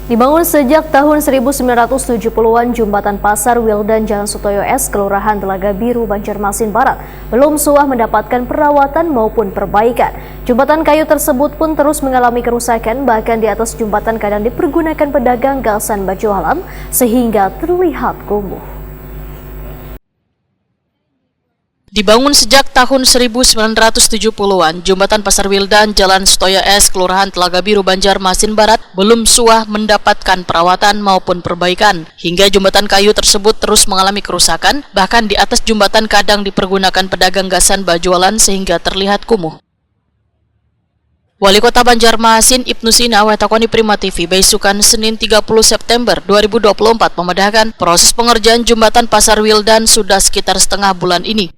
Dibangun sejak tahun 1970-an, Jembatan Pasar Wildan Jalan Sutoyo S, Kelurahan Telaga Biru, Banjarmasin Barat, belum suah mendapatkan perawatan maupun perbaikan. Jembatan kayu tersebut pun terus mengalami kerusakan, bahkan di atas jembatan kadang dipergunakan pedagang gasan berjualan sehingga terlihat kumuh. Dibangun sejak tahun 1970-an, Jembatan Pasar Wildan Jalan Sutoyo S, Kelurahan Telaga Biru, Banjarmasin Barat belum suah mendapatkan perawatan maupun perbaikan. Hingga jembatan kayu tersebut terus mengalami kerusakan, bahkan di atas jembatan kadang dipergunakan pedagang gasan berjualan sehingga terlihat kumuh. Wali Kota Banjarmasin Ibnu Sina wetakoni Prima TV besukan Senin 30 September 2024 memedahkan proses pengerjaan Jembatan Pasar Wildan sudah sekitar setengah bulan ini.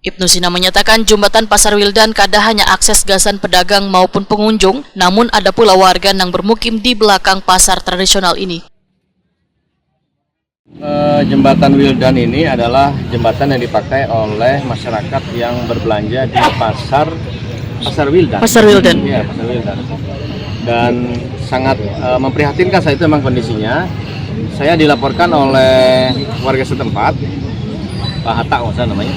Ibnu Sina menyatakan Jembatan Pasar Wildan kada hanya akses gasan pedagang maupun pengunjung, namun ada pula warga yang bermukim di belakang pasar tradisional ini. Jembatan Wildan ini adalah jembatan yang dipakai oleh masyarakat yang berbelanja di Pasar Wildan. Pasar Wildan. Ya, Pasar Wildan. Dan sangat memprihatinkan saat itu memang kondisinya. Saya dilaporkan oleh warga setempat, Pak Hatta namanya.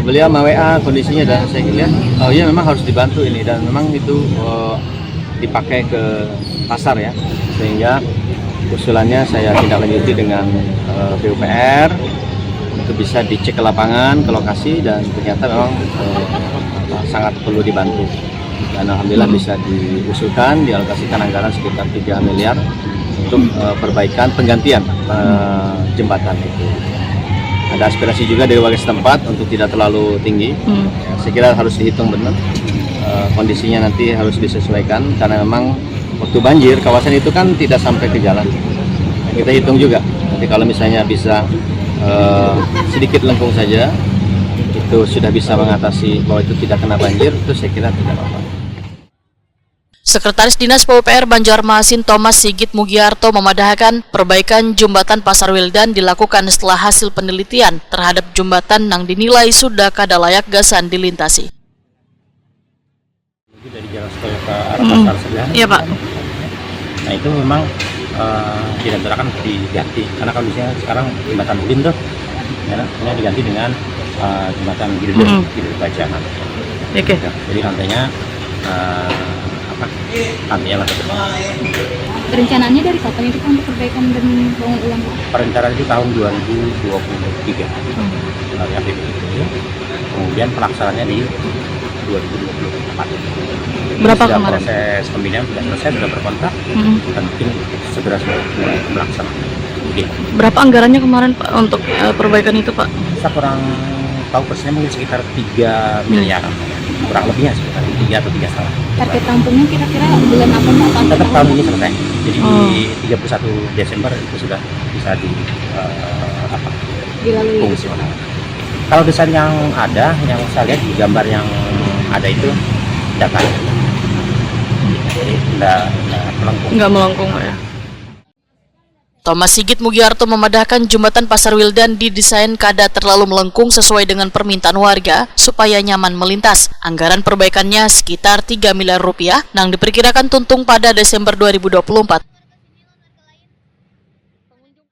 Beliau WA kondisinya dan saya lihat, oh iya memang harus dibantu ini, dan memang itu dipakai ke pasar ya, sehingga usulannya saya tindak lanjuti dengan PUPR untuk bisa dicek ke lapangan, ke lokasi, dan ternyata memang sangat perlu dibantu, dan alhamdulillah bisa diusulkan, dialokasikan anggaran sekitar 3 miliar untuk perbaikan penggantian jembatan itu. Ada aspirasi juga dari warga setempat untuk tidak terlalu tinggi. Saya kira harus dihitung benar. Kondisinya nanti harus disesuaikan karena memang waktu banjir kawasan itu kan tidak sampai ke jalan. Kita hitung juga. Nanti kalau misalnya bisa sedikit lengkung saja, itu sudah bisa mengatasi bahwa itu tidak kena banjir, itu saya kira tidak apa-apa. Sekretaris Dinas PUPR Banjarmasin Thomas Sigit Mugiarto memadahkan perbaikan Jembatan Pasar Wildan dilakukan setelah hasil penelitian terhadap jembatan yang dinilai sudah kada layak gasan dilintasi. Dari Jalan Sutoyo ke arah pasar sebelah. Iya Pak. Nah itu memang direncanakan diganti karena kondisinya sekarang jembatan ulin tuh, ya, ini diganti dengan jembatan girder bajangan. Oke. Jadi rantainya nantinya lah. Rencanaannya dari kapan itu untuk perbaikan dan bangun ulang? Perencanaan itu tahun 2023. Ya, kemudian pelaksanaannya di 2024. Berapa sudah kemarin? Proses pembinaan sudah selesai, sudah berkontrak, dan mungkin segera mulai melaksanakan. Berapa anggarannya kemarin Pak untuk perbaikan itu Pak? Saya kurang tahu persisnya, mungkin sekitar 3 miliar, kurang lebihnya sekitar 3 atau 3,5. Target rampungnya kira-kira bulan apa Pak? Tetap tahun ini selesai. Jadi di 31 Desember itu sudah bisa dilalui. Fungsional. Kalau desain yang ada, yang saya lihat di gambar yang ada itu datar. Jadi Nggak melengkung Pak ya. Thomas Sigit Mugiarto memadahkan Jembatan Pasar Wildan didesain kada terlalu melengkung sesuai dengan permintaan warga supaya nyaman melintas. Anggaran perbaikannya sekitar 3 miliar rupiah yang diperkirakan tuntung pada Desember 2024.